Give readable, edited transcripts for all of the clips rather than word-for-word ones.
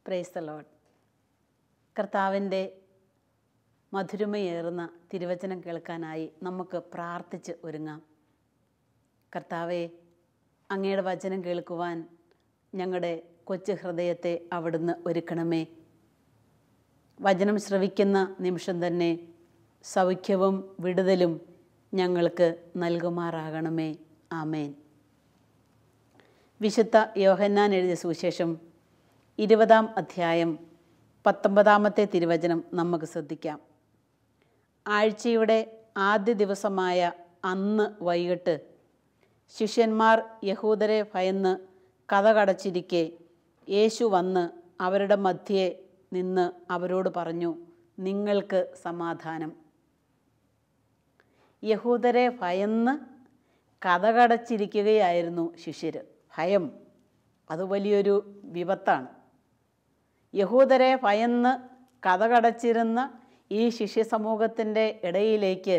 Praise the Lord. കർത്താവിൻ്റെ മധുരമയേറുന്ന തിരുവചനം കേൾക്കാനായി നമുക്ക് പ്രാർത്ഥിച്ച് ഒരുങ്ങാം. കർത്താവെ, അങ്ങയുടെ വചനം കേൾക്കുവാൻ ഞങ്ങളുടെ കൊച്ചു ഹൃദയത്തെ അവിടുന്ന് ഒരുക്കണമേ. വചനം ശ്രവിക്കുന്ന നിമിഷം തന്നെ സൗഖ്യവും വിടുതലും ഞങ്ങൾക്ക് നൽകുമാറാകണമേ. ആമേൻ. വിശുദ്ധ യോഹന്നാൻ എഴുതിയ സുവിശേഷം 20-ാം അധ്യായം 19-ാമത്തെ തിരുവചനം നമുക്ക് ശ്രദ്ധിക്കാം. ആഴ്ചയുടെ ആദ്യ ദിവസമായ അന്ന് വൈകിട്ട് ശിഷ്യന്മാർ യഹൂദരെ ഭയന്ന് കതകടച്ചിരിക്കെ യേശു വന്ന് അവരുടെ മധ്യേ നിന്ന് അവരോട് പറഞ്ഞു, നിങ്ങൾക്ക് സമാധാനം. യഹൂദരെ ഭയന്ന് കതകടച്ചിരിക്കുകയായിരുന്നു ശിഷ്യർ. ഭയം അത് വലിയൊരു വിപത്താണ്. യഹൂദരെ ഭയന്ന് കതകടച്ചിരുന്ന ഈ ശിഷ്യ സമൂഹത്തിൻ്റെ ഇടയിലേക്ക്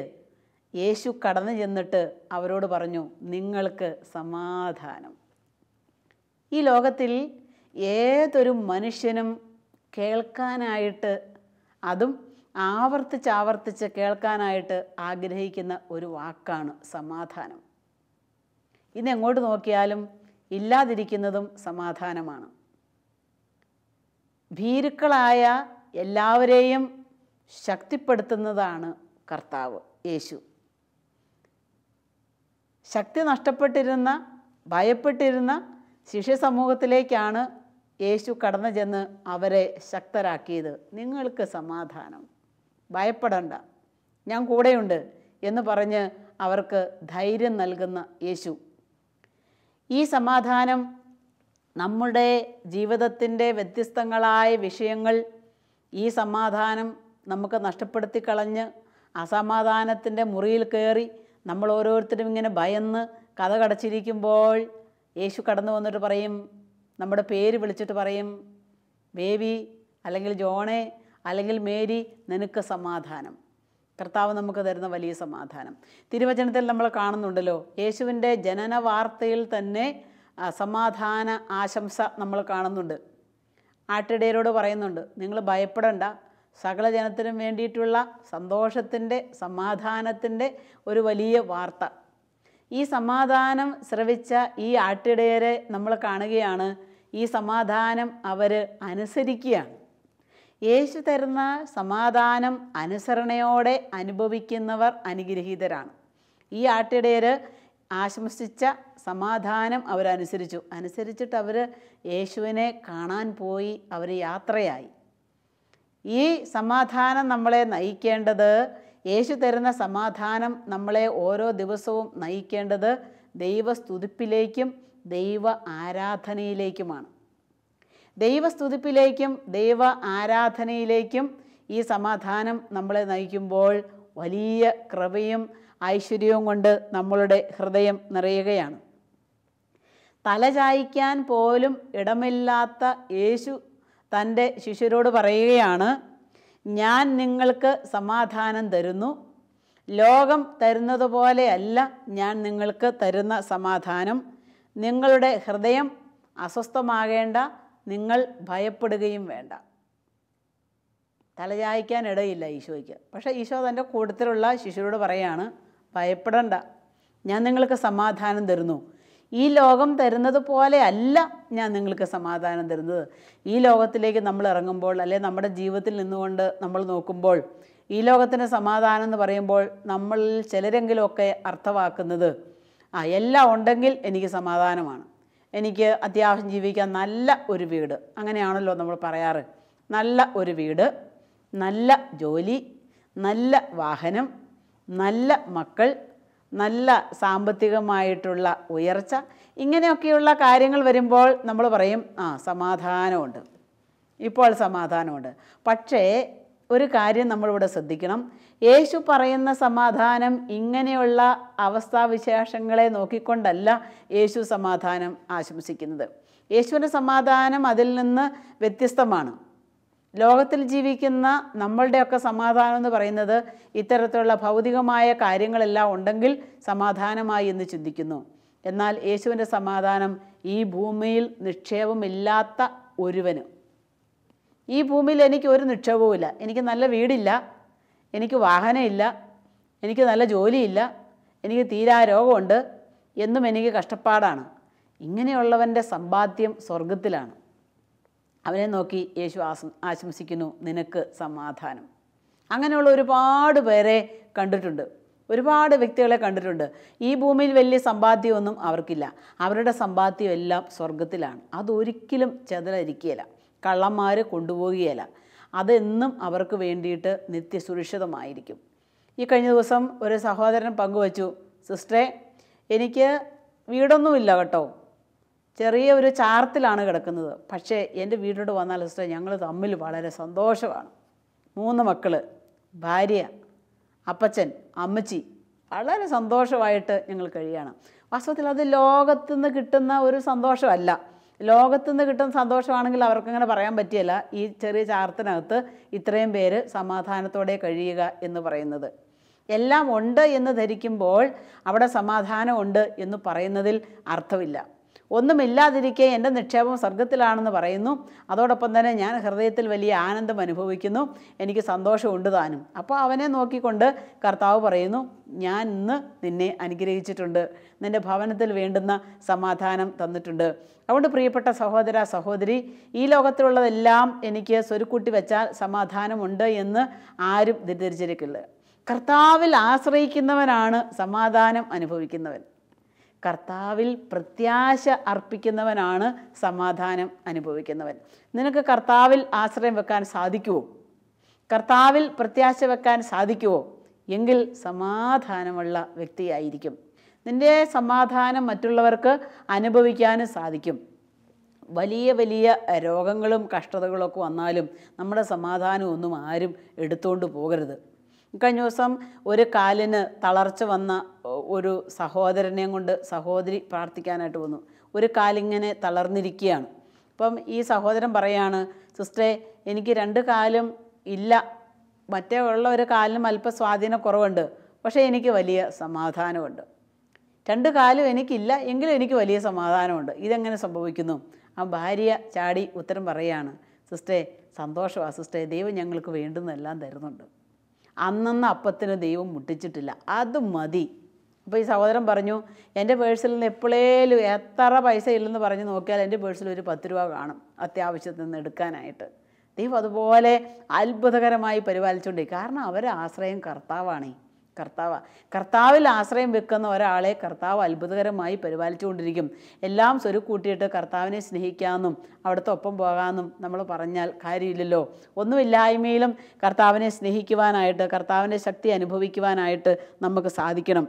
യേശു കടന്നു ചെന്നിട്ട് അവരോട് പറഞ്ഞു, നിങ്ങൾക്ക് സമാധാനം. ഈ ലോകത്തിൽ ഏതൊരു മനുഷ്യനും കേൾക്കാനായിട്ട്, അതും ആവർത്തിച്ച് കേൾക്കാനായിട്ട് ആഗ്രഹിക്കുന്ന ഒരു വാക്കാണ് സമാധാനം. ഇന്ന് എങ്ങോട്ട് നോക്കിയാലും ഇല്ലാതിരിക്കുന്നതും സമാധാനമാണ്. ഭീരുക്കളായ എല്ലാവരെയും ശക്തിപ്പെടുത്തുന്നതാണ് കർത്താവ് യേശു. ശക്തി നഷ്ടപ്പെട്ടിരുന്ന, ഭയപ്പെട്ടിരുന്ന ശിഷ്യ സമൂഹത്തിലേക്കാണ് യേശു കടന്നു ചെന്ന് അവരെ ശക്തരാക്കിയത്. നിങ്ങൾക്ക് സമാധാനം, ഭയപ്പെടണ്ട, ഞാൻ കൂടെയുണ്ട് എന്ന് പറഞ്ഞ് അവർക്ക് ധൈര്യം നൽകുന്ന യേശു. ഈ സമാധാനം നമ്മുടെ ജീവിതത്തിൻ്റെ വ്യത്യസ്തങ്ങളായ വിഷയങ്ങൾ, ഈ സമാധാനം നമുക്ക് നഷ്ടപ്പെടുത്തി കളഞ്ഞ് അസമാധാനത്തിൻ്റെ മുറിയിൽ കയറി നമ്മൾ ഓരോരുത്തരും ഇങ്ങനെ ഭയന്ന് കതകടച്ചിരിക്കുമ്പോൾ യേശു കടന്നു വന്നിട്ട് പറയും, നമ്മുടെ പേര് വിളിച്ചിട്ട് പറയും, ബേബി അല്ലെങ്കിൽ ജോണേ അല്ലെങ്കിൽ മേരി, നിനക്ക് സമാധാനം. കർത്താവ് നമുക്ക് തരുന്ന വലിയ സമാധാനം തിരുവചനത്തിൽ നമ്മൾ കാണുന്നുണ്ടല്ലോ. യേശുവിൻ്റെ ജനന വാർത്തയിൽ തന്നെ സമാധാന ആശംസ നമ്മൾ കാണുന്നുണ്ട്. ആട്ടിടയരോട് പറയുന്നുണ്ട്, നിങ്ങൾ ഭയപ്പെടണ്ട, സകല ജനത്തിനും വേണ്ടിയിട്ടുള്ള സന്തോഷത്തിൻ്റെ, സമാധാനത്തിൻ്റെ ഒരു വലിയ വാർത്ത. ഈ സമാധാനം ശ്രവിച്ച ഈ ആട്ടിടയരെ നമ്മൾ കാണുകയാണ്. ഈ സമാധാനം അവർ അനുസരിക്കുകയാണ്. യേശു തരുന്ന സമാധാനം അനുസരണയോടെ അനുഭവിക്കുന്നവർ അനുഗ്രഹീതരാണ്. ഈ ആട്ടിടയർ ആശംസിച്ച സമാധാനം അനുസരിച്ചിട്ട് അവർ യേശുവിനെ കാണാൻ പോയി, അവർ യാത്രയായി. ഈ സമാധാനം നമ്മളെ നയിക്കേണ്ടത്, യേശു തരുന്ന സമാധാനം നമ്മളെ ഓരോ ദിവസവും നയിക്കേണ്ടത് ദൈവസ്തുതിപ്പിലേക്കും ദൈവ ആരാധനയിലേക്കുമാണ്. ദൈവസ്തുതിപ്പിലേക്കും ദൈവ ആരാധനയിലേക്കും ഈ സമാധാനം നമ്മളെ നയിക്കുമ്പോൾ വലിയ കൃപയും ഐശ്വര്യവും കൊണ്ട് നമ്മളുടെ ഹൃദയം നിറയുകയാണ്. തലചായ്ക്കാൻ പോലും ഇടമില്ലാത്ത യേശു തൻ്റെ ശിഷ്യരോട് പറയുകയാണ്, ഞാൻ നിങ്ങൾക്ക് സമാധാനം തരുന്നു. ലോകം തരുന്നത് പോലെയല്ല ഞാൻ നിങ്ങൾക്ക് തരുന്ന സമാധാനം. നിങ്ങളുടെ ഹൃദയം അസ്വസ്ഥമാകേണ്ട, നിങ്ങൾ ഭയപ്പെടുകയും വേണ്ട. തലചായ്ക്കാൻ ഇടയില്ല ഈശോയ്ക്ക്. പക്ഷേ ഈശോ തൻ്റെ കൂട്ടത്തിലുള്ള ശിഷ്യരോട് പറയാണ്, ഭയപ്പെടണ്ട, ഞാൻ നിങ്ങൾക്ക് സമാധാനം തരുന്നു. ഈ ലോകം തരുന്നത് പോലെ അല്ല ഞാൻ നിങ്ങൾക്ക് സമാധാനം തരുന്നത്. ഈ ലോകത്തിലേക്ക് നമ്മൾ ഇറങ്ങുമ്പോൾ, അല്ലെങ്കിൽ നമ്മുടെ ജീവിതത്തിൽ നിന്നുകൊണ്ട് നമ്മൾ നോക്കുമ്പോൾ, ഈ ലോകത്തിൻ്റെ സമാധാനം എന്ന് പറയുമ്പോൾ നമ്മളിൽ ചിലരെങ്കിലുമൊക്കെ അർത്ഥമാക്കുന്നത് എല്ലാം ഉണ്ടെങ്കിൽ എനിക്ക് സമാധാനമാണ്, എനിക്ക് അത്യാവശ്യം ജീവിക്കാൻ നല്ല ഒരു വീട്, അങ്ങനെയാണല്ലോ നമ്മൾ പറയാറ്. നല്ല ഒരു വീട്, നല്ല ജോലി, നല്ല വാഹനം, നല്ല മക്കൾ, നല്ല സാമ്പത്തികമായിട്ടുള്ള ഉയർച്ച, ഇങ്ങനെയൊക്കെയുള്ള കാര്യങ്ങൾ വരുമ്പോൾ നമ്മൾ പറയും സമാധാനമുണ്ട്, ഇപ്പോൾ സമാധാനമുണ്ട്. പക്ഷേ ഒരു കാര്യം നമ്മളിവിടെ ശ്രദ്ധിക്കണം. യേശു പറയുന്ന സമാധാനം ഇങ്ങനെയുള്ള അവസ്ഥാവിശേഷങ്ങളെ നോക്കിക്കൊണ്ടല്ല യേശു സമാധാനം ആശംസിക്കുന്നത്. യേശുവിൻ്റെ സമാധാനം അതിൽ നിന്ന് വ്യത്യസ്തമാണ്. ലോകത്തിൽ ജീവിക്കുന്ന നമ്മളുടെയൊക്കെ സമാധാനം എന്ന് പറയുന്നത് ഇത്തരത്തിലുള്ള ഭൗതികമായ കാര്യങ്ങളെല്ലാം ഉണ്ടെങ്കിൽ സമാധാനമായി എന്ന് ചിന്തിക്കുന്നു. എന്നാൽ യേശുവിൻ്റെ സമാധാനം ഈ ഭൂമിയിൽ നിക്ഷേപമില്ലാത്ത ഒരുവന്, ഈ ഭൂമിയിൽ എനിക്ക് ഒരു നിക്ഷേപവുമില്ല, എനിക്ക് നല്ല വീടില്ല, എനിക്ക് വാഹനമില്ല, എനിക്ക് നല്ല ജോലിയില്ല, എനിക്ക് തീരാ രോഗമുണ്ട്, എന്നും എനിക്ക് കഷ്ടപ്പാടാണ്. ഇങ്ങനെയുള്ളവൻ്റെ സമ്പാദ്യം സ്വർഗത്തിലാണ്. അവനെ നോക്കി യേശു ആശംസിക്കുന്നു, നിനക്ക് സമാധാനം. അങ്ങനെയുള്ള ഒരുപാട് പേരെ കണ്ടിട്ടുണ്ട്, ഒരുപാട് വ്യക്തികളെ കണ്ടിട്ടുണ്ട്. ഈ ഭൂമിയിൽ വലിയ സമ്പാദ്യമൊന്നും അവർക്കില്ല, അവരുടെ സമ്പാദ്യം എല്ലാം സ്വർഗത്തിലാണ്. അതൊരിക്കലും ചെതലരിക്കുകയില്ല, കള്ളന്മാർ കൊണ്ടുപോവുകയില്ല. അതെന്നും അവർക്ക് വേണ്ടിയിട്ട് നിത്യസുരക്ഷിതമായിരിക്കും. ഈ കഴിഞ്ഞ ദിവസം ഒരു സഹോദരൻ പങ്കുവച്ചു, സിസ്റ്ററെ എനിക്ക് വീടൊന്നുമില്ല കേട്ടോ, ചെറിയ ഒരു ചാർത്തിലാണ് കിടക്കുന്നത്, പക്ഷേ എൻ്റെ വീട്ടിലോട്ട് വന്നാൽ സിസ്റ്ററെ ഞങ്ങൾ തമ്മിൽ വളരെ സന്തോഷമാണ്. 3 മക്കൾ, ഭാര്യ, അപ്പച്ചൻ, അമ്മച്ചി, വളരെ സന്തോഷമായിട്ട് ഞങ്ങൾ കഴിയുകയാണ്. വാസ്തവത്തിൽ അത് ലോകത്തുനിന്ന് കിട്ടുന്ന ഒരു സന്തോഷമല്ല. ലോകത്തുനിന്ന് കിട്ടുന്ന സന്തോഷമാണെങ്കിൽ അവർക്കങ്ങനെ പറയാൻ പറ്റിയല്ല, ഈ ചെറിയ ചാർത്തിനകത്ത് ഇത്രയും പേര് സമാധാനത്തോടെ കഴിയുക എന്ന് പറയുന്നത്. എല്ലാം ഉണ്ട് എന്ന് ധരിക്കുമ്പോൾ അവിടെ സമാധാനമുണ്ട് എന്ന് പറയുന്നതിൽ അർത്ഥമില്ല. ഒന്നുമില്ലാതിരിക്കെ എൻ്റെ നിക്ഷേപം സ്വർഗത്തിലാണെന്ന് പറയുന്നു. അതോടൊപ്പം തന്നെ ഞാൻ ഹൃദയത്തിൽ വലിയ ആനന്ദം അനുഭവിക്കുന്നു, എനിക്ക് സന്തോഷമുണ്ട് താനും. അപ്പോൾ അവനെ നോക്കിക്കൊണ്ട് കർത്താവ് പറയുന്നു, ഞാൻ ഇന്ന് നിന്നെ അനുഗ്രഹിച്ചിട്ടുണ്ട്, നിൻ്റെ ഭവനത്തിൽ വേണ്ടുന്ന സമാധാനം തന്നിട്ടുണ്ട്. അതുകൊണ്ട് പ്രിയപ്പെട്ട സഹോദര സഹോദരി, ഈ ലോകത്തിലുള്ളതെല്ലാം എനിക്ക് സ്വരുക്കൂട്ടി വെച്ചാൽ സമാധാനമുണ്ട് എന്ന് ആരും തെറ്റിദ്ധരിച്ചിരിക്കില്ല. കർത്താവിൽ ആശ്രയിക്കുന്നവനാണ് സമാധാനം അനുഭവിക്കുന്നവൻ. കർത്താവിൽ പ്രത്യാശ അർപ്പിക്കുന്നവനാണ് സമാധാനം അനുഭവിക്കുന്നവൻ. നിനക്ക് കർത്താവിൽ ആശ്രയം വെക്കാൻ സാധിക്കുമോ? കർത്താവിൽ പ്രത്യാശ വെക്കാൻ സാധിക്കുമോ? എങ്കിൽ സമാധാനമുള്ള വ്യക്തിയായിരിക്കും. നിൻ്റെ സമാധാനം മറ്റുള്ളവർക്ക് അനുഭവിക്കാനും സാധിക്കും. വലിയ വലിയ രോഗങ്ങളും കഷ്ടതകളൊക്കെ വന്നാലും നമ്മുടെ സമാധാനമൊന്നും ആരും എടുത്തുകൊണ്ട് പോകരുത്. കഴിഞ്ഞ ദിവസം ഒരു കാലിന് തളർച്ച വന്ന ഒരു സഹോദരനെയും കൊണ്ട് സഹോദരി പ്രാർത്ഥിക്കാനായിട്ട് വന്നു. ഒരു കാലിങ്ങനെ തളർന്നിരിക്കുകയാണ്. അപ്പം ഈ സഹോദരൻ പറയാണ്, സിസ്റ്ററെ എനിക്ക് 2 കാലും ഇല്ല, മറ്റേ ഉള്ള ഒരു കാലിനും അല്പം സ്വാധീനക്കുറവുണ്ട്, പക്ഷേ എനിക്ക് വലിയ സമാധാനമുണ്ട്. 2 കാലും എനിക്കില്ല, എങ്കിലും എനിക്ക് വലിയ സമാധാനമുണ്ട്. ഇതെങ്ങനെ സംഭവിക്കുന്നു? ആ ഭാര്യ ചാടി ഉത്തരം പറയുകയാണ്, സിസ്റ്ററെ സന്തോഷമാണ് സിസ്റ്ററെ, ദൈവം ഞങ്ങൾക്ക് വേണ്ടുന്നതെല്ലാം തരുന്നുണ്ട്. അന്നന്ന് അപ്പത്തിന് ദൈവം മുട്ടിച്ചിട്ടില്ല, അത് മതി. അപ്പോൾ ഈ സഹോദരൻ പറഞ്ഞു, എൻ്റെ പേഴ്സിൽ നിന്ന് എപ്പോഴേലും എത്ര പൈസ ഇല്ലെന്ന് പറഞ്ഞ് നോക്കിയാൽ എൻ്റെ പേഴ്സിൽ ഒരു 10 രൂപ കാണും അത്യാവശ്യത്തിൽ നിന്ന് എടുക്കാനായിട്ട്. ദൈവം അതുപോലെ അത്ഭുതകരമായി പരിപാലിച്ചുകൊണ്ടിരിക്കും. കാരണം അവരുടെ ആശ്രയം കർത്താവാണേ, കർത്താവിൽ ആശ്രയം വെക്കുന്ന ഒരാളെ കർത്താവ് അത്ഭുതകരമായി പരിപാലിച്ചുകൊണ്ടിരിക്കും. എല്ലാം സ്വരുക്കൂട്ടിയിട്ട് കർത്താവിനെ സ്നേഹിക്കാമെന്നും അവിടുത്തെ ഒപ്പം പോകാമെന്നും നമ്മൾ പറഞ്ഞാൽ കാര്യമില്ലല്ലോ. ഒന്നുമില്ലായ്മയിലും കർത്താവിനെ സ്നേഹിക്കുവാനായിട്ട്, കർത്താവിൻ്റെ ശക്തി അനുഭവിക്കുവാനായിട്ട് നമുക്ക് സാധിക്കണം.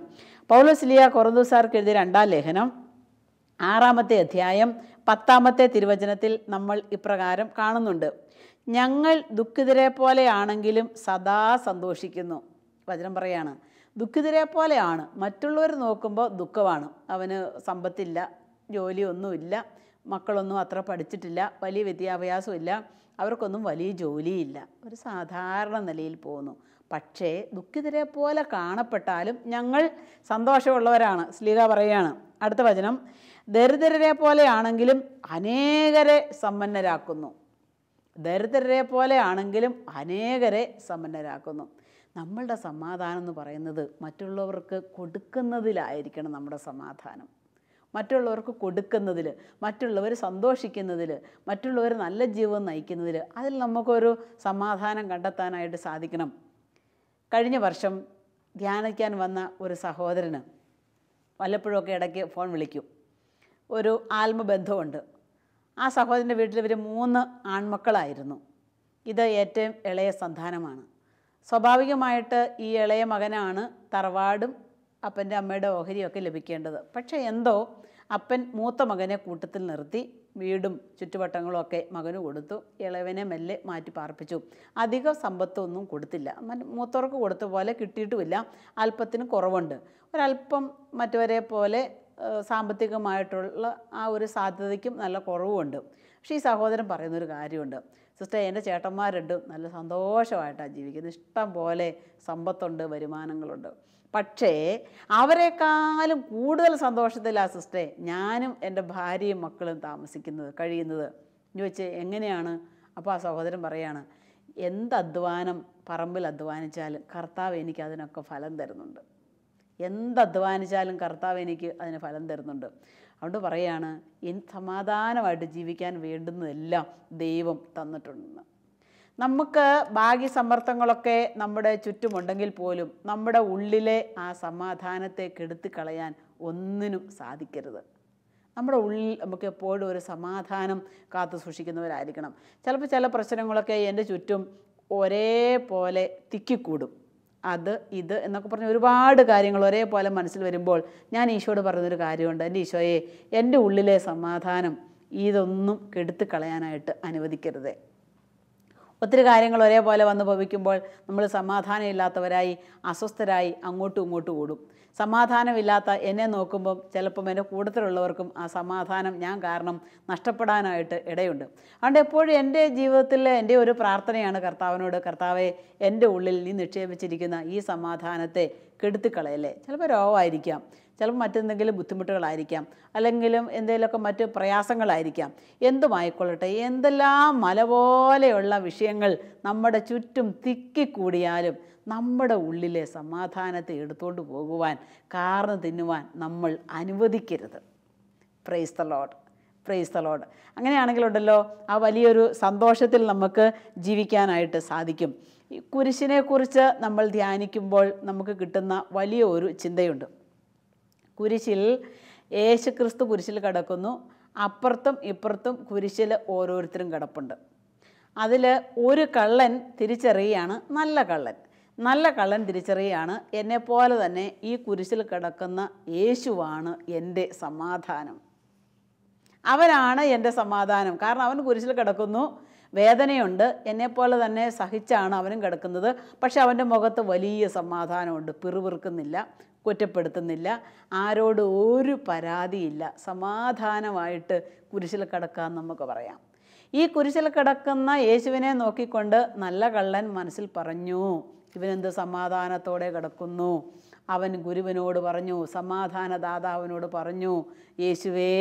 പൗലോസ് കൊറിന്തോസ്യർക്ക് എഴുതിയ 2-ാം ലേഖനം 6-ാമത്തെ അധ്യായം 10-ാമത്തെ തിരുവചനത്തിൽ നമ്മൾ ഇപ്രകാരം കാണുന്നുണ്ട്, ഞങ്ങൾ ദുഃഖിതരെ പോലെയാണെങ്കിലും സദാ സന്തോഷിക്കുന്നു. വചനം പറയാണ്, ദുഃഖിതരെ പോലെയാണ്. മറ്റുള്ളവർ നോക്കുമ്പോൾ ദുഃഖമാണ്. അവന് സമ്പത്തില്ല, ജോലിയൊന്നുമില്ല, മക്കളൊന്നും അത്ര പഠിച്ചിട്ടില്ല, വലിയ വിദ്യാഭ്യാസമില്ല, അവർക്കൊന്നും വലിയ ജോലിയില്ല, ഒരു സാധാരണ നിലയിൽ പോകുന്നു. പക്ഷേ ദുഃഖിതരെ പോലെ കാണപ്പെട്ടാലും ഞങ്ങൾ സന്തോഷമുള്ളവരാണ്. ശ്ലീഹ പറയുകയാണ്, അടുത്ത വചനം, ദരിദ്രരെ പോലെയാണെങ്കിലും അനേകരെ സമ്പന്നരാക്കുന്നു. ദരിദ്രരെ പോലെയാണെങ്കിലും അനേകരെ സമ്പന്നരാക്കുന്നു. നമ്മളുടെ സമാധാനം എന്ന് പറയുന്നത് മറ്റുള്ളവർക്ക് കൊടുക്കുന്നതിലായിരിക്കണം. നമ്മുടെ സമാധാനം മറ്റുള്ളവർക്ക് കൊടുക്കുന്നതിൽ, മറ്റുള്ളവർ സന്തോഷിക്കുന്നതിൽ, മറ്റുള്ളവർ നല്ല ജീവിതം നയിക്കുന്നതിൽ, അതിൽ നമുക്കൊരു സമാധാനം കണ്ടെത്താനായിട്ട് സാധിക്കണം. കഴിഞ്ഞ വർഷം ധ്യാനിക്കാൻ വന്ന ഒരു സഹോദരന് വല്ലപ്പോഴൊക്കെ ഇടയ്ക്ക് ഫോൺ വിളിക്കും. ഒരു ആത്മബന്ധമുണ്ട്. ആ സഹോദരൻ്റെ വീട്ടിൽ ഇവർ 3 ആൺമക്കളായിരുന്നു. ഇത് ഏറ്റവും ഇളയ സന്താനമാണ്. സ്വാഭാവികമായിട്ട് ഈ ഇളയ മകനാണ് തറവാടും അപ്പൻ്റെ അമ്മയുടെ ഓഹരിയൊക്കെ ലഭിക്കേണ്ടത്. പക്ഷേ എന്തോ അപ്പൻ മൂത്ത മകനെ കൂട്ടത്തിൽ നിർത്തി വീടും ചുറ്റുവട്ടങ്ങളും ഒക്കെ മകന് കൊടുത്തു. ഇളവനെ മെല്ലെ മാറ്റി പാർപ്പിച്ചു. അധിക സമ്പത്തൊന്നും കൊടുത്തില്ല. മൂത്തവർക്ക് കൊടുത്ത പോലെ കിട്ടിയിട്ടുമില്ല. അല്പത്തിന് കുറവുണ്ട്. ഒരല്പം മറ്റവരെ പോലെ സാമ്പത്തികമായിട്ടുള്ള ആ ഒരു സാധ്യതയ്ക്കും നല്ല കുറവുമുണ്ട്. പക്ഷേ ഈ സഹോദരൻ പറയുന്നൊരു കാര്യമുണ്ട്, സിസ്റ്റർ എൻ്റെ ചേട്ടന്മാരുണ്ട്, നല്ല സന്തോഷമായിട്ടാണ് ജീവിക്കുന്നത്, ഇഷ്ടം പോലെ സമ്പത്തുണ്ട്, വരുമാനങ്ങളുണ്ട്. പക്ഷേ അവരെക്കാളും കൂടുതൽ സന്തോഷത്തിലാണ് സിസ്റ്ററെ ഞാനും എൻ്റെ ഭാര്യയും മക്കളും കഴിയുന്നത്. ചോദിച്ച് എങ്ങനെയാണ്? അപ്പോൾ ആ സഹോദരൻ പറയാണ്, എന്ത് അധ്വാനം പറമ്പിൽ അധ്വാനിച്ചാലും കർത്താവ് എനിക്ക് അതിനൊക്കെ ഫലം തരുന്നുണ്ട്. എന്ത് അധ്വാനിച്ചാലും കർത്താവ് എനിക്ക് അതിന് ഫലം തരുന്നുണ്ട്. അതുകൊണ്ട് പറയാണ്, സമാധാനമായിട്ട് ജീവിക്കാൻ വേണ്ടുന്നതെല്ലാം ദൈവം തന്നിട്ടുണ്ടെന്ന്. നമുക്ക് ഭാഗ്യസമർത്ഥങ്ങളൊക്കെ നമ്മുടെ ചുറ്റുമുണ്ടെങ്കിൽ പോലും നമ്മുടെ ഉള്ളിലെ ആ സമാധാനത്തെ കെടുത്തിക്കളയാൻ ഒന്നിനും സാധിക്കരുത്. നമ്മുടെ ഉള്ളിൽ നമുക്ക് എപ്പോഴും ഒരു സമാധാനം കാത്തു സൂക്ഷിക്കുന്നവരായിരിക്കണം. ചിലപ്പോൾ ചില പ്രശ്നങ്ങളൊക്കെ എൻ്റെ ചുറ്റും ഒരേപോലെ തിക്കിക്കൂടും. അത് ഇത് എന്നൊക്കെ പറഞ്ഞ് ഒരുപാട് കാര്യങ്ങൾ ഒരേപോലെ മനസ്സിൽ വരുമ്പോൾ ഞാൻ ഈശോയോട് പറയുന്നൊരു കാര്യമുണ്ട്, എൻ്റെ ഈശോയെ, എൻ്റെ ഉള്ളിലെ സമാധാനം ഇതൊന്നും കെടുത്തിക്കളയാനായിട്ട് അനുവദിക്കരുതേ. ഒത്തിരി കാര്യങ്ങൾ ഒരേപോലെ വന്ന് ഭവിക്കുമ്പോൾ നമ്മൾ സമാധാനമില്ലാത്തവരായി അസ്വസ്ഥരായി അങ്ങോട്ടും ഇങ്ങോട്ടും ഓടും. സമാധാനമില്ലാത്ത എന്നെ നോക്കുമ്പം ചിലപ്പം എൻ്റെ കൂട്ടത്തിലുള്ളവർക്കും ആ സമാധാനം ഞാൻ കാരണം നഷ്ടപ്പെടാനായിട്ട് ഇടയുണ്ട്. അതുകൊണ്ട് എപ്പോഴും എൻ്റെ ജീവിതത്തിൽ എൻ്റെ ഒരു പ്രാർത്ഥനയാണ് കർത്താവിനോട്, കർത്താവെ, എൻ്റെ ഉള്ളിൽ നീ നിക്ഷേപിച്ചിരിക്കുന്ന ഈ സമാധാനത്തെ കെടുത്തിക്കളയല്ലേ. ചിലപ്പോൾ രോഗമായിരിക്കാം, ചിലപ്പോൾ മറ്റെന്തെങ്കിലും ബുദ്ധിമുട്ടുകളായിരിക്കാം, അല്ലെങ്കിലും എന്തെങ്കിലുമൊക്കെ മറ്റ് പ്രയാസങ്ങളായിരിക്കാം. എന്തുമായിക്കൊള്ളട്ടെ, എന്തെല്ലാം മല പോലെയുള്ള വിഷയങ്ങൾ നമ്മുടെ ചുറ്റും തിക്കിക്കൂടിയാലും നമ്മുടെ ഉള്ളിലെ സമാധാനത്തെ എടുത്തുകൊണ്ട് പോകുവാൻ, കാർന്ന് തിന്നുവാൻ നമ്മൾ അനുവദിക്കരുത്. Praise the Lord, praise the Lord. അങ്ങനെയാണെങ്കിലുണ്ടല്ലോ ആ വലിയൊരു സന്തോഷത്തിൽ നമുക്ക് ജീവിക്കാനായിട്ട് സാധിക്കും. ഈ കുരിശിനെക്കുറിച്ച് നമ്മൾ ധ്യാനിക്കുമ്പോൾ നമുക്ക് കിട്ടുന്ന വലിയ ഒരു ചിന്തയുണ്ട്. കുരിശിൽ യേശുക്രിസ്തു കുരിശിൽ കിടക്കുന്നു, അപ്പുറത്തും ഇപ്പുറത്തും കുരിശിൽ ഓരോരുത്തരും കിടപ്പുണ്ട്. അതിൽ ഒരു കള്ളൻ തിരിച്ചറിയുകയാണ് നല്ല കള്ളൻ. നല്ല കള്ളൻ തിരിച്ചറിയുകയാണ്, എന്നെപ്പോലെ തന്നെ ഈ കുരിശിൽ കിടക്കുന്ന യേശുവാണ് എൻ്റെ സമാധാനം. അവനാണ് എൻ്റെ സമാധാനം. കാരണം അവൻ കുരിശിൽ കിടക്കുന്നു, വേദനയുണ്ട്, എന്നെപ്പോലെ തന്നെ സഹിച്ചാണ് അവനും കിടക്കുന്നത്. പക്ഷെ അവൻ്റെ മുഖത്ത് വലിയ സമാധാനമുണ്ട്, പിറുപിറുക്കുന്നില്ല, കുറ്റപ്പെടുത്തുന്നില്ല, ആരോട് ഒരു പരാതിയില്ല, സമാധാനമായിട്ട് കുരിശിൽ കിടക്കാമെന്ന് നമുക്ക് പറയാം. ഈ കുരിശിൽ കിടക്കുന്ന യേശുവിനെ നോക്കിക്കൊണ്ട് നല്ല കള്ളൻ മനസ്സിൽ പറഞ്ഞു, ഇവനെന്ത് സമാധാനത്തോടെ കിടക്കുന്നു. അവൻ ഗുരുവിനോട് പറഞ്ഞു, സമാധാനദാതാവിനോട് പറഞ്ഞു, യേശുവേ,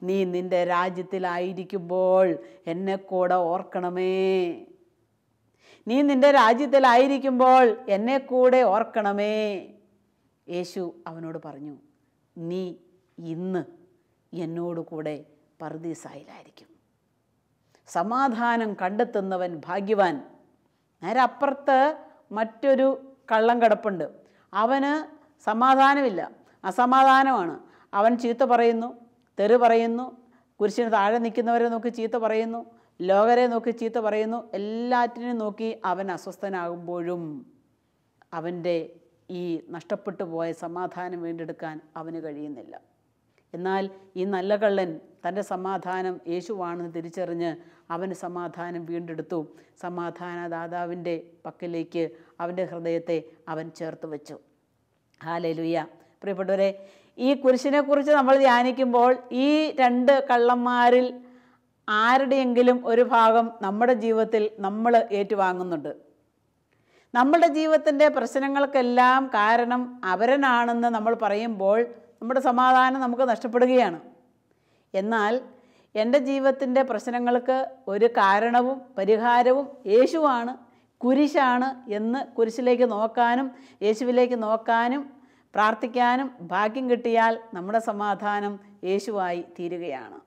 നീ നിൻ്റെ രാജ്യത്തിലായിരിക്കുമ്പോൾ എന്നെ കൂടെ ഓർക്കണമേ. നീ നിൻ്റെ രാജ്യത്തിലായിരിക്കുമ്പോൾ എന്നെ കൂടെ ഓർക്കണമേ. യേശു അവനോട് പറഞ്ഞു, നീ ഇന്ന് എന്നോട് കൂടെ പറുദീസായിലായിരിക്കും. സമാധാനം കണ്ടെത്തുന്നവൻ ഭാഗ്യവാൻ. നേരെ അപ്പുറത്ത് മറ്റൊരു കള്ളൻ കിടപ്പുണ്ട്. അവന് സമാധാനമില്ല, അസമാധാനമാണ്. അവൻ ചീത്ത പറയുന്നു, തെറി പറയുന്നു, കുരിശിന് താഴെ നിൽക്കുന്നവരെ നോക്കി ചീത്ത പറയുന്നു, ലോകരെ നോക്കി ചീത്ത പറയുന്നു. എല്ലാറ്റിനെയും നോക്കി അവൻ അസ്വസ്ഥനാകുമ്പോഴും അവൻ്റെ ഈ നഷ്ടപ്പെട്ടു പോയ സമാധാനം വീണ്ടെടുക്കാൻ അവന് കഴിയുന്നില്ല. എന്നാൽ ഈ നല്ല കള്ളൻ തൻ്റെ സമാധാനം യേശുവാണെന്ന് തിരിച്ചറിഞ്ഞ് അവന് സമാധാനം വീണ്ടെടുത്തു. സമാധാനദാതാവിൻ്റെ പക്കലേക്ക് അവൻ്റെ ഹൃദയത്തെ അവൻ ചേർത്ത് വെച്ചു. ഹല്ലേലൂയ. പ്രിയപ്പെട്ടവരെ, ഈ കുരിശിനെക്കുറിച്ച് നമ്മൾ ധ്യാനിക്കുമ്പോൾ ഈ രണ്ട് കള്ളന്മാരിൽ ആരുടെയെങ്കിലും ഒരു ഭാഗം നമ്മുടെ ജീവിതത്തിൽ നമ്മൾ ഏറ്റുവാങ്ങുന്നുണ്ട്. നമ്മുടെ ജീവിതത്തിൻ്റെ പ്രശ്നങ്ങൾക്കെല്ലാം കാരണം അവരനാണെന്ന് നമ്മൾ പറയുമ്പോൾ നമ്മുടെ സമാധാനം നമുക്ക് നഷ്ടപ്പെടുകയാണ്. എന്നാൽ എൻ്റെ ജീവിതത്തിൻ്റെ പ്രശ്നങ്ങൾക്ക് ഒരു കാരണവും പരിഹാരവും യേശുവാണ്, കുരിശാണ് എന്ന് കുരിശിലേക്ക് നോക്കാനും യേശുവിലേക്ക് നോക്കാനും പ്രാർത്ഥിക്കാനും ഭാഗ്യം കിട്ടിയാൽ നമ്മുടെ സമാധാനം യേശുവായി തീരുകയാണ്.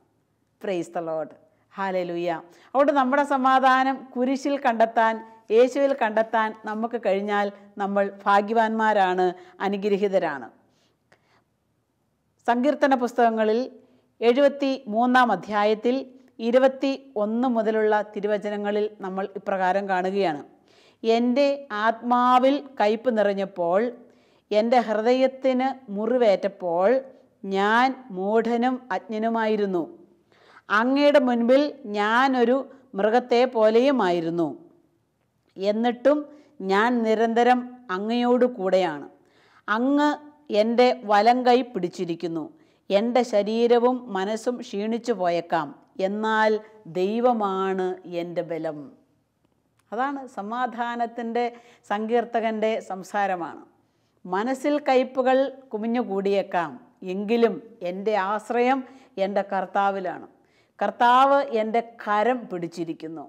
Price the Lord, hallelujah. അതുകൊണ്ട് നമ്മുടെ സമാധാനം കുരിശിൽ കണ്ടെത്താൻ, യേശുവിൽ കണ്ടെത്താൻ നമുക്ക് കഴിഞ്ഞാൽ നമ്മൾ ഭാഗ്യവാന്മാരാണ്, അനുഗ്രഹീതരാണ്. സങ്കീർത്തന പുസ്തകങ്ങളിൽ 73-ാം അധ്യായത്തിൽ 21 മുതലുള്ള തിരുവചനങ്ങളിൽ നമ്മൾ ഇപ്രകാരം കാണുകയാണ്. എൻ്റെ ആത്മാവിൽ കയ്പ് നിറഞ്ഞപ്പോൾ, എൻ്റെ ഹൃദയത്തിന് മുറിവേറ്റപ്പോൾ ഞാൻ മൂഢനും അജ്ഞനുമായിരുന്നു. അങ്ങയുടെ മുൻപിൽ ഞാനൊരു മൃഗത്തെ പോലെയുമായിരുന്നു. എന്നിട്ടും ഞാൻ നിരന്തരം അങ്ങയോട് കൂടെയാണ്. അങ്ങ് എൻ്റെ വലങ്കൈ പിടിച്ചിരിക്കുന്നു. എൻ്റെ ശരീരവും മനസ്സും ക്ഷീണിച്ചു പോയേക്കാം, എന്നാൽ ദൈവമാണ് എൻ്റെ ബലം. അതാണ് സമാധാനത്തിൻ്റെ സങ്കീർത്തകൻ്റെ സംസാരമാണ്. മനസ്സിൽ കയ്പുകൾ കുമിഞ്ഞുകൂടിയേക്കാം, എങ്കിലും എൻ്റെ ആശ്രയം എൻ്റെ കർത്താവിലാണ്. കർത്താവ് എൻ്റെ കരം പിടിച്ചിരിക്കുന്നു.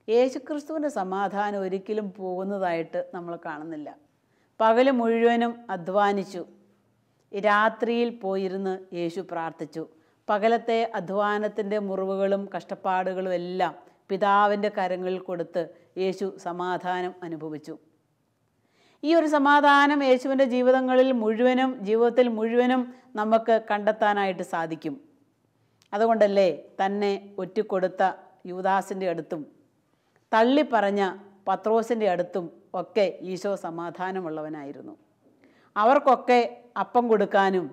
യേശുക്രിസ്തുവിൻ്റെ സമാധാനം ഒരിക്കലും പോകുന്നതായിട്ട് നമ്മൾ കാണുന്നില്ല. പകൽ മുഴുവനും അധ്വാനിച്ചു, രാത്രിയിൽ പോയിരുന്ന് യേശു പ്രാർത്ഥിച്ചു. പകലത്തെ അധ്വാനത്തിൻ്റെ മുറിവുകളും കഷ്ടപ്പാടുകളും എല്ലാം പിതാവിൻ്റെ കരങ്ങളിൽ കൊടുത്ത് യേശു സമാധാനം അനുഭവിച്ചു. ഈ ഒരു സമാധാനം യേശുവിൻ്റെ ജീവിതത്തിൽ മുഴുവനും നമുക്ക് കണ്ടെത്താനായിട്ട് സാധിക്കും. അതുകൊണ്ടല്ലേ തന്നെ ഒറ്റിക്കൊടുത്ത യൂദാസിൻ്റെ അടുത്തും തള്ളിപ്പറഞ്ഞ പത്രോസിൻ്റെ അടുത്തും ഒക്കെ ഈശോ സമാധാനമുള്ളവനായിരുന്നു. അവർക്കൊക്കെ അപ്പം കൊടുക്കാനും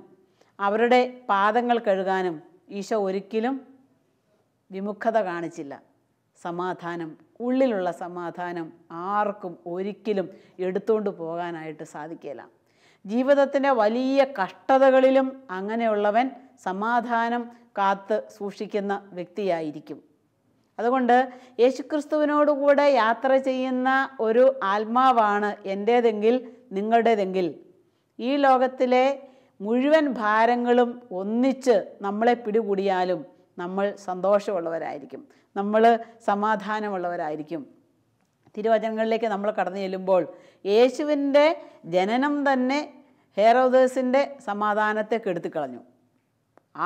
അവരുടെ പാദങ്ങൾ കഴുകാനും ഈശോ ഒരിക്കലും വിമുഖത കാണിച്ചില്ല. സമാധാനം, ഉള്ളിലുള്ള സമാധാനം ആർക്കും ഒരിക്കലും എടുത്തുകൊണ്ട് പോകാനായിട്ട് സാധിക്കില്ല. ജീവിതത്തിൻ്റെ വലിയ കഷ്ടതകളിലും അങ്ങനെയുള്ളവൻ സമാധാനം കാത്ത് സൂക്ഷിക്കുന്ന വ്യക്തിയായിരിക്കും. അതുകൊണ്ട് യേശുക്രിസ്തുവിനോടുകൂടെ യാത്ര ചെയ്യുന്ന ഒരു ആത്മാവാണ് എൻ്റേതെങ്കിൽ നിങ്ങളുടേതെങ്കിൽ ഈ ലോകത്തിലെ മുഴുവൻ ഭാരങ്ങളും ഒന്നിച്ച് നമ്മളെ പിടികൂടിയാലും നമ്മൾ സന്തോഷമുള്ളവരായിരിക്കും, നമ്മൾ സമാധാനമുള്ളവരായിരിക്കും. തിരുവചനങ്ങളിലേക്ക് നമ്മൾ കടന്നു ചെല്ലുമ്പോൾ യേശുവിൻ്റെ ജനനം തന്നെ ഹെരോദേസിൻ്റെ സമാധാനത്തെ കെടുത്തിക്കളഞ്ഞു.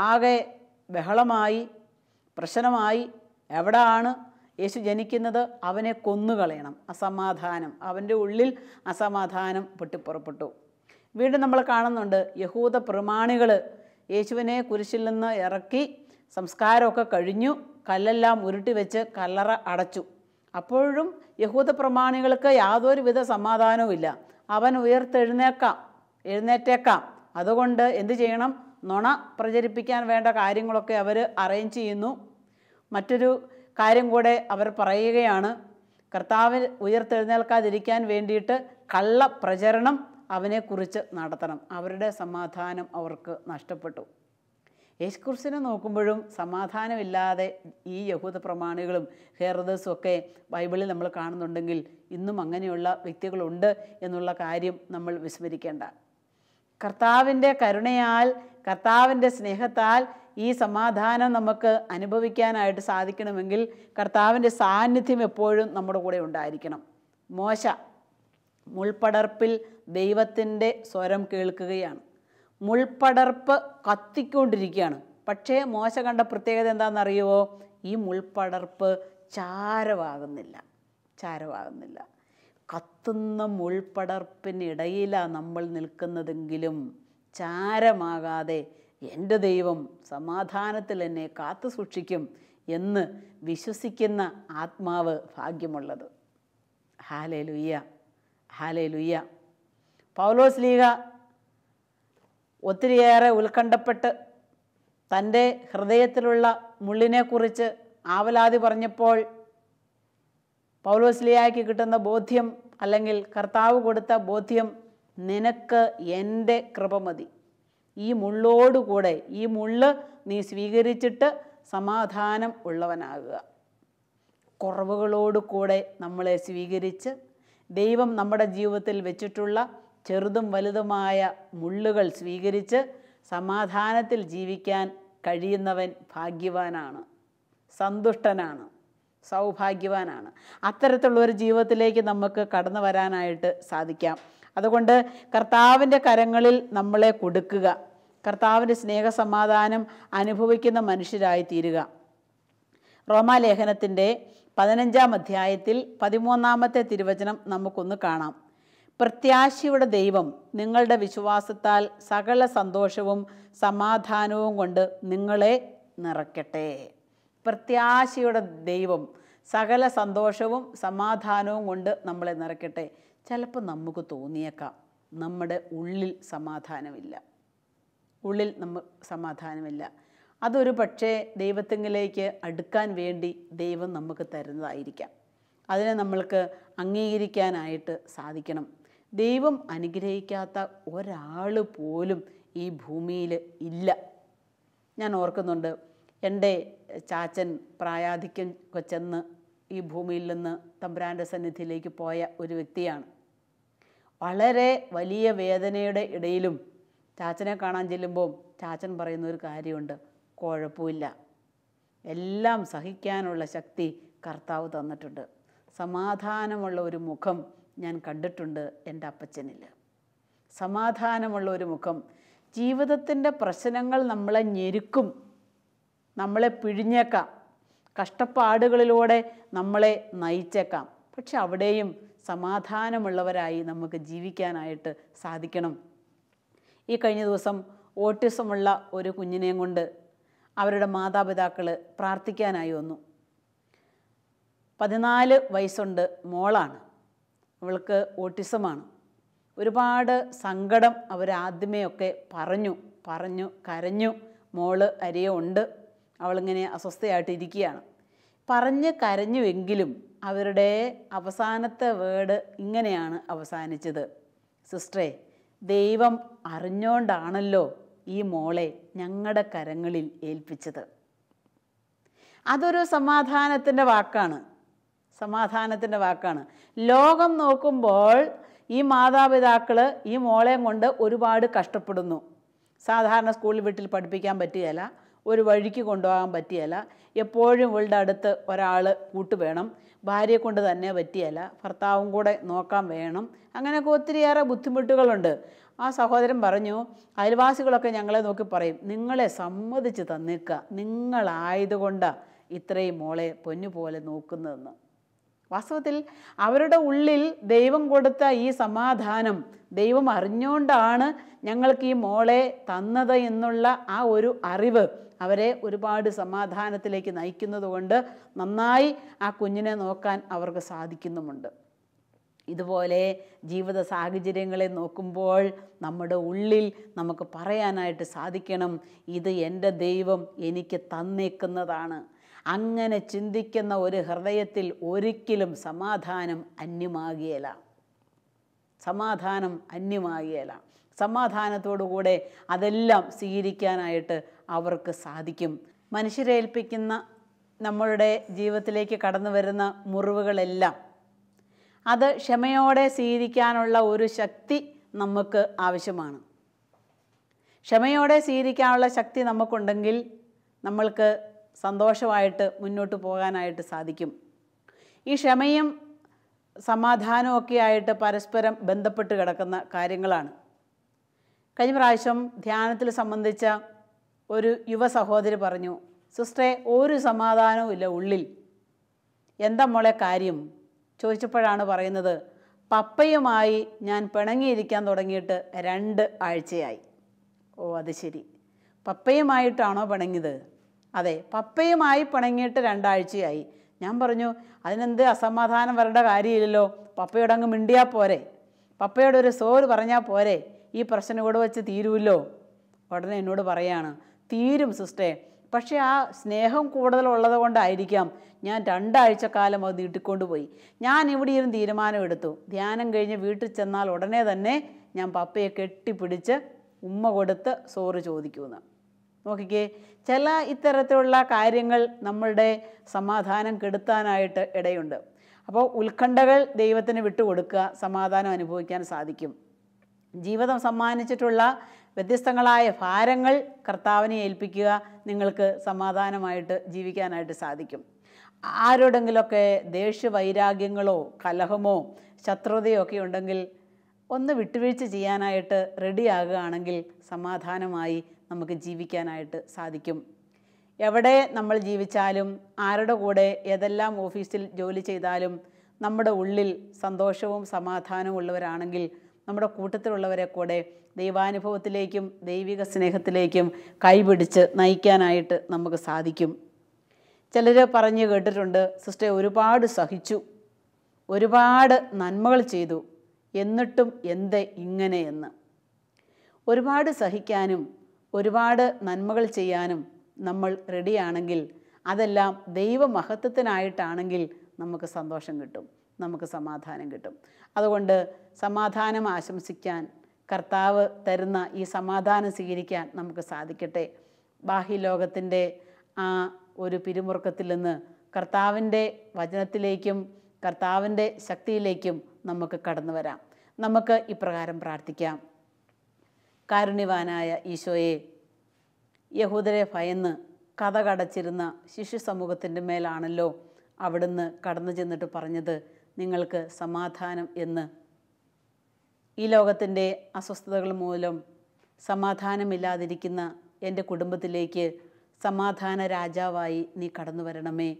ആകെ ബഹളമായി, പ്രശ്നമായി. എവിടാണ് യേശു ജനിക്കുന്നത്? അവനെ കൊന്നുകളയണം. അസമാധാനം, അവൻ്റെ ഉള്ളിൽ അസമാധാനം പൊട്ടിപ്പുറപ്പെട്ടു. വീണ്ടും നമ്മൾ കാണുന്നുണ്ട്, യഹൂദ പ്രമാണികൾ യേശുവിനെ കുരിശിൽ നിന്ന് ഇറക്കി സംസ്കാരമൊക്കെ കഴിഞ്ഞു, കല്ലെല്ലാം ഉരുട്ടി വെച്ച് കല്ലറ അടച്ചു. അപ്പോഴും യഹൂദ പ്രമാണികൾക്ക് യാതൊരുവിധ സമാധാനവും ഇല്ല. അവൻ എഴുന്നേറ്റേക്കാം. അതുകൊണ്ട് എന്തു ചെയ്യണം? നുണ പ്രചരിപ്പിക്കാൻ വേണ്ട കാര്യങ്ങളൊക്കെ അവർ അറേഞ്ച് ചെയ്യുന്നു. മറ്റൊരു കാര്യം കൂടെ അവർ പറയുകയാണ്, കർത്താവ് ഉയർത്തെഴുന്നേൽക്കാതിരിക്കാൻ വേണ്ടിയിട്ട് കള്ളപ്രചരണം അവനെക്കുറിച്ച് നടത്തണം. അവരുടെ സമാധാനം അവർക്ക് നഷ്ടപ്പെട്ടു. യേശുക്രിസ്തുവിനെ നോക്കുമ്പോഴും സമാധാനമില്ലാതെ ഈ യഹൂദ പ്രമാണികളും ഹെരോദസും ഒക്കെ ബൈബിളിൽ നമ്മൾ കാണുന്നുണ്ടെങ്കിൽ ഇന്നും അങ്ങനെയുള്ള വ്യക്തികളുണ്ട് എന്നുള്ള കാര്യം നമ്മൾ വിസ്മരിക്കേണ്ട. കർത്താവിൻ്റെ കരുണയാൽ, കർത്താവിൻ്റെ സ്നേഹത്താൽ ഈ സമാധാനം നമുക്ക് അനുഭവിക്കാനായിട്ട് സാധിക്കണമെങ്കിൽ കർത്താവിൻ്റെ സാന്നിധ്യം എപ്പോഴും നമ്മുടെ കൂടെ ഉണ്ടായിരിക്കണം. മോശ മുൾപ്പടർപ്പിൽ ദൈവത്തിൻ്റെ സ്വരം കേൾക്കുകയാണ്. മുൾപ്പടർപ്പ് കത്തിക്കൊണ്ടിരിക്കുകയാണ്. പക്ഷേ മോശ കണ്ട പ്രത്യേകത എന്താണെന്നറിയുമോ? ഈ മുൾപ്പടർപ്പ് ചാരമാകുന്നില്ല. കത്തുന്ന മുൾപ്പടർപ്പിനിടയിലാണ് നമ്മൾ നിൽക്കുന്നതെങ്കിലും ചാരമാകാതെ എൻ്റെ ദൈവം സമാധാനത്തിൽ എന്നെ കാത്തു സൂക്ഷിക്കും എന്ന് വിശ്വസിക്കുന്ന ആത്മാവ് ഭാഗ്യമുള്ളത്. Hallelujah, hallelujah. പൗലോസ് ലീഗ ഒത്തിരിയേറെ ഉത്കണ്ഠപ്പെട്ട് തൻ്റെ ഹൃദയത്തിലുള്ള മുള്ളിനെക്കുറിച്ച് ആവലാതി പറഞ്ഞപ്പോൾ പൗലോസ് ലീഗയ്ക്ക് കിട്ടുന്ന ബോധ്യം, അല്ലെങ്കിൽ കർത്താവ് കൊടുത്ത ബോധ്യം, നിനക്ക് എൻ്റെ കൃപ മതി. ഈ മുള്ളോടുകൂടെ, ഈ മുള്ള് നീ സ്വീകരിച്ചിട്ട് സമാധാനം ഉള്ളവനാകുക. കുറവുകളോട് കൂടെ നമ്മളെ സ്വീകരിച്ച് ദൈവം നമ്മുടെ ജീവിതത്തിൽ വെച്ചിട്ടുള്ള ചെറുതും വലുതുമായ മുള്ളുകൾ സ്വീകരിച്ച് സമാധാനത്തിൽ ജീവിക്കാൻ കഴിയുന്നവൻ ഭാഗ്യവാനാണ്, സന്തുഷ്ടനാണ്, സൗഭാഗ്യവാനാണ്. അത്തരത്തിലുള്ളൊരു ജീവിതത്തിലേക്ക് നമുക്ക് കടന്നു വരാനായിട്ട് സാധിക്കാം. അതുകൊണ്ട് കർത്താവിൻ്റെ കരങ്ങളിൽ നമ്മളെ കൊടുക്കുക, കർത്താവിൻ്റെ സ്നേഹസമാധാനം അനുഭവിക്കുന്ന മനുഷ്യരായി തീരുക. റോമാലേഖനത്തിൻ്റെ 15-ാം അധ്യായത്തിൽ 13-ാമത്തെ തിരുവചനം നമുക്കൊന്ന് കാണാം. പ്രത്യാശയുടെ ദൈവം നിങ്ങളുടെ വിശ്വാസത്താൽ സകല സന്തോഷവും സമാധാനവും കൊണ്ട് നിങ്ങളെ നിറയ്ക്കട്ടെ. പ്രത്യാശയുടെ ദൈവം സകല സന്തോഷവും സമാധാനവും കൊണ്ട് നമ്മളെ നിറയ്ക്കട്ടെ. ചിലപ്പോൾ നമുക്ക് തോന്നിയേക്കാം നമ്മുടെ ഉള്ളിൽ സമാധാനമില്ല. അതൊരു പക്ഷേ ദൈവത്തിങ്കിലേക്ക് അടുക്കാൻ വേണ്ടി ദൈവം നമുക്ക് തരുന്നതായിരിക്കാം. അതിനെ നമ്മൾക്ക് അംഗീകരിക്കാനായിട്ട് സാധിക്കണം. ദൈവം അനുഗ്രഹിക്കാത്ത ഒരാൾ പോലും ഈ ഭൂമിയിൽ ഇല്ല. ഞാൻ ഓർക്കുന്നുണ്ട്, എൻ്റെ ചാച്ചൻ പ്രായാധിക്യം ചെന്ന് ഈ ഭൂമിയിൽ നിന്ന് തമ്പുരാൻ്റെ സന്നിധിയിലേക്ക് പോയ ഒരു വ്യക്തിയാണ്. വളരെ വലിയ വേദനയുടെ ഇടയിലും ചാച്ചനെ കാണാൻ ചെല്ലുമ്പോൾ ചാച്ചൻ പറയുന്നൊരു കാര്യമുണ്ട്, കുഴപ്പമില്ല, എല്ലാം സഹിക്കാനുള്ള ശക്തി കർത്താവ് തന്നിട്ടുണ്ട്. സമാധാനമുള്ള ഒരു മുഖം ഞാൻ കണ്ടിട്ടുണ്ട് എൻ്റെ അപ്പച്ചനിൽ. സമാധാനമുള്ള ഒരു മുഖം. ജീവിതത്തിൻ്റെ പ്രശ്നങ്ങൾ നമ്മളെ ഞെരുക്കും, നമ്മളെ പിഴിഞ്ഞേക്കാം, കഷ്ടപ്പാടുകളിലൂടെ നമ്മളെ നയിച്ചേക്കാം. പക്ഷെ അവിടെയും സമാധാനമുള്ളവരായി നമുക്ക് ജീവിക്കാനായിട്ട് സാധിക്കണം. ഈ കഴിഞ്ഞ ദിവസം ഓട്ടിസമുള്ള ഒരു കുഞ്ഞിനെയും കൊണ്ട് അവരുടെ മാതാപിതാക്കൾ പ്രാർത്ഥിക്കാനായി വന്നു. 14 വയസ്സുണ്ട്, മോളാണ്. അവൾക്ക് ഓട്ടിസമാണ്. ഒരുപാട് സങ്കടം അവരാദ്യമേ ഒക്കെ പറഞ്ഞു കരഞ്ഞു. മോള് അരിയ ഉണ്ട്, അവളിങ്ങനെ അസ്വസ്ഥയായിട്ടിരിക്കുകയാണ്. പറഞ്ഞ് കരഞ്ഞുവെങ്കിലും അവരുടെ അവസാനത്തെ വേർഡ് ഇങ്ങനെയാണ് അവസാനിച്ചത്: സിസ്റ്ററെ, ദൈവം അറിഞ്ഞുകൊണ്ടാണല്ലോ ഈ മോളെ ഞങ്ങളുടെ കരങ്ങളിൽ ഏൽപ്പിച്ചത്. അതൊരു സമാധാനത്തിൻ്റെ വാക്കാണ്. സമാധാനത്തിൻ്റെ വാക്കാണ്. ലോകം നോക്കുമ്പോൾ ഈ മാതാപിതാക്കൾ ഈ മോളെയും കൊണ്ട് ഒരുപാട് കഷ്ടപ്പെടുന്നു. സാധാരണ സ്കൂളിൽ വീട്ടിൽ പഠിപ്പിക്കാൻ പറ്റുകയില്ല, ഒരു വഴിക്ക് കൊണ്ടുപോകാൻ പറ്റുകയില്ല, എപ്പോഴും ഇവളുടെ അടുത്ത് ഒരാൾ കൂട്ടുവേണം, ഭാര്യയെ കൊണ്ട് തന്നെ പറ്റുകയില്ല, ഭർത്താവും കൂടെ നോക്കാൻ വേണം. അങ്ങനെയൊക്കെ ഒത്തിരിയേറെ ബുദ്ധിമുട്ടുകളുണ്ട്. ആ സഹോദരൻ പറഞ്ഞു, അയൽവാസികളൊക്കെ ഞങ്ങളെ നോക്കി പറയും, നിങ്ങളെ സമ്മതിച്ച് തന്നേക്കുക, നിങ്ങളായതുകൊണ്ടാണ് ഇത്രയും മോളെ പൊന്നുപോലെ നോക്കുന്നതെന്ന്. വാസ്തവത്തിൽ അവരുടെ ഉള്ളിൽ ദൈവം കൊടുത്ത ഈ സമാധാനം, ദൈവം അറിഞ്ഞുകൊണ്ടാണ് ഞങ്ങൾക്ക് ഈ മോളെ തന്നത് എന്നുള്ള ആ ഒരു അറിവ് അവരെ ഒരുപാട് സമാധാനത്തിലേക്ക് നയിക്കുന്നത് കൊണ്ട് നന്നായി ആ കുഞ്ഞിനെ നോക്കാൻ അവർക്ക് സാധിക്കുന്നുമുണ്ട്. ഇതുപോലെ ജീവിത സാഹചര്യങ്ങളെ നോക്കുമ്പോൾ നമ്മുടെ ഉള്ളിൽ നമുക്ക് പറയാനായിട്ട് സാധിക്കണം, ഇത് എൻ്റെ ദൈവം എനിക്ക് തന്നേക്കുന്നതാണ്. അങ്ങനെ ചിന്തിക്കുന്ന ഒരു ഹൃദയത്തിൽ ഒരിക്കലും സമാധാനം അന്യമാകുകയില്ല. സമാധാനം അന്യമാകുകയില്ല. സമാധാനത്തോടുകൂടെ അതെല്ലാം സ്വീകരിക്കാനായിട്ട് അവർക്ക് സാധിക്കും. മനുഷ്യരേൽപ്പിക്കുന്ന നമ്മളുടെ ജീവിതത്തിലേക്ക് കടന്നു വരുന്ന മുറിവുകളെല്ലാം അത് ക്ഷമയോടെ സ്വീകരിക്കാനുള്ള ഒരു ശക്തി നമുക്ക് ആവശ്യമാണ്. ക്ഷമയോടെ സ്വീകരിക്കാനുള്ള ശക്തി നമുക്കുണ്ടെങ്കിൽ നമ്മൾക്ക് സന്തോഷമായിട്ട് മുന്നോട്ട് പോകാനായിട്ട് സാധിക്കും. ഈ ക്ഷമയും സമാധാനവും ഒക്കെ ആയിട്ട് പരസ്പരം ബന്ധപ്പെട്ട് കിടക്കുന്ന കാര്യങ്ങളാണ്. കഴിഞ്ഞ പ്രാവശ്യം ധ്യാനത്തിൽ സംബന്ധിച്ച ഒരു യുവ സഹോദരി പറഞ്ഞു, സിസ്റ്ററെ, ഒരു സമാധാനവും ഇല്ല ഉള്ളിൽ. എന്താ മോളെ കാര്യം ചോദിച്ചപ്പോഴാണ് പറയുന്നത്, പപ്പയുമായി ഞാൻ പിണങ്ങിയിരിക്കാൻ തുടങ്ങിയിട്ട് 2 ആഴ്ചയായി. ഓ, അത് ശരി, പപ്പയുമായിട്ടാണോ പിണങ്ങിയത്? അതെ, പപ്പയുമായി പിണങ്ങിയിട്ട് 2 ആഴ്ചയായി. ഞാൻ പറഞ്ഞു, അതിനെന്ത് അസമാധാനം വരേണ്ട കാര്യമില്ലല്ലോ, പപ്പയോടങ്ങ് മിണ്ടിയാൽ പോരെ, പപ്പയോടൊരു സോറി പറഞ്ഞാൽ പോരെ, ഈ പ്രശ്നം ഇവിടെ വെച്ച് തീരുമല്ലോ. ഉടനെ എന്നോട് പറയാണ്, തീരും സിസ്റ്ററെ, പക്ഷേ ആ സ്നേഹം കൂടുതലുള്ളത് കൊണ്ടായിരിക്കാം ഞാൻ 2 ആഴ്ചക്കാലം അത് നീട്ടിക്കൊണ്ടുപോയി. ഞാൻ ഇവിടെ ഇരുന്ന് തീരുമാനമെടുത്തു, ധ്യാനം കഴിഞ്ഞ് വീട്ടിൽ ചെന്നാൽ ഉടനെ തന്നെ ഞാൻ പപ്പയെ കെട്ടിപ്പിടിച്ച് ഉമ്മ കൊടുത്ത് സോറി ചോദിക്കുമെന്ന്. നോക്കിക്കേ, ചില ഇത്തരത്തിലുള്ള കാര്യങ്ങൾ നമ്മളുടെ സമാധാനം കെടുത്താനായിട്ട് ഇടയുണ്ട്. അപ്പോൾ ഉത്കണ്ഠകൾ ദൈവത്തിന് വിട്ടുകൊടുക്കുക, സമാധാനം അനുഭവിക്കാൻ സാധിക്കും. ജീവിതം സമ്മാനിച്ചിട്ടുള്ള വ്യത്യസ്തങ്ങളായ ഭാരങ്ങൾ കർത്താവിനെ ഏൽപ്പിക്കുക, നിങ്ങൾക്ക് സമാധാനമായിട്ട് ജീവിക്കാനായിട്ട് സാധിക്കും. ആരോടെങ്കിലുമൊക്കെ ദേഷ്യവൈരാഗ്യങ്ങളോ കലഹമോ ശത്രുതയോ ഒക്കെ ഉണ്ടെങ്കിൽ ഒന്ന് വിട്ടുവീഴ്ച ചെയ്യാനായിട്ട് റെഡിയാകുകയാണെങ്കിൽ സമാധാനമായി നമുക്ക് ജീവിക്കാനായിട്ട് സാധിക്കും. എവിടെ നമ്മൾ ജീവിച്ചാലും, ആരുടെ കൂടെ ഏതെല്ലാം ഓഫീസിൽ ജോലി ചെയ്താലും നമ്മുടെ ഉള്ളിൽ സന്തോഷവും സമാധാനവും ഉള്ളവരാണെങ്കിൽ നമ്മുടെ കൂട്ടത്തിലുള്ളവരെ കൂടെ ദൈവാനുഭവത്തിലേക്കും ദൈവിക സ്നേഹത്തിലേക്കും കൈപിടിച്ച് നയിക്കാനായിട്ട് നമുക്ക് സാധിക്കും. ചിലർ പറഞ്ഞു കേട്ടിട്ടുണ്ട്, സിസ്റ്റർ ഒരുപാട് സഹിച്ചു, ഒരുപാട് നന്മകൾ ചെയ്തു, എന്നിട്ടും എന്തേ ഇങ്ങനെയെന്ന്. ഒരുപാട് സഹിക്കാനും ഒരുപാട് നന്മകൾ ചെയ്യാനും നമ്മൾ റെഡിയാണെങ്കിൽ, അതെല്ലാം ദൈവമഹത്വത്തിനായിട്ടാണെങ്കിൽ നമുക്ക് സന്തോഷം കിട്ടും, നമുക്ക് സമാധാനം കിട്ടും. അതുകൊണ്ട് സമാധാനം ആശംസിക്കാൻ, കർത്താവ് തരുന്ന ഈ സമാധാനം സ്വീകരിക്കാൻ നമുക്ക് സാധിക്കട്ടെ. ബാഹ്യലോകത്തിൻ്റെ ആ ഒരു പിരിമുറുക്കത്തിൽ നിന്ന് കർത്താവിൻ്റെ വചനത്തിലേക്കും കർത്താവിൻ്റെ ശക്തിയിലേക്കും നമുക്ക് കടന്നു വരാം. നമുക്ക് ഇപ്രകാരം പ്രാർത്ഥിക്കാം. കാരുണ്യവാനായ ഈശോയെ, യഹൂദരെ ഭയന്ന് കഥകടച്ചിരുന്ന ശിശു സമൂഹത്തിൻ്റെ മേലാണല്ലോ അവിടുന്ന് കടന്നു ചെന്നിട്ട് പറഞ്ഞത് നിങ്ങൾക്ക് സമാധാനം എന്ന്. ഈ ലോകത്തിൻ്റെ അസ്വസ്ഥതകൾ മൂലം സമാധാനമില്ലാതിരിക്കുന്ന എൻ്റെ കുടുംബത്തിലേക്ക് സമാധാന രാജാവായി നീ കടന്നു വരണമേ.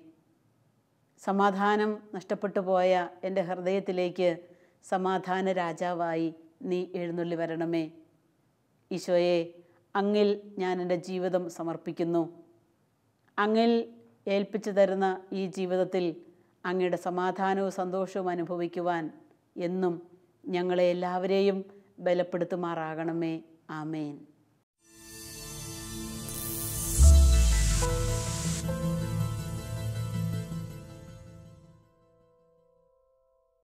സമാധാനം നഷ്ടപ്പെട്ടു പോയ എൻ്റെ ഹൃദയത്തിലേക്ക് സമാധാന രാജാവായി നീ എഴുന്നള്ളി വരണമേ. ഈശോയെ, അങ്ങിൽ ഞാൻ എൻ്റെ ജീവിതം സമർപ്പിക്കുന്നു. അങ്ങിൽ ഏൽപ്പിച്ചു തരുന്ന ഈ ജീവിതത്തിൽ അങ്ങയുടെ സമാധാനവും സന്തോഷവും അനുഭവിക്കുവാൻ എന്നും ഞങ്ങളെ എല്ലാവരെയും ബലപ്പെടുത്തുമാറാകണമേ. ആമേൻ.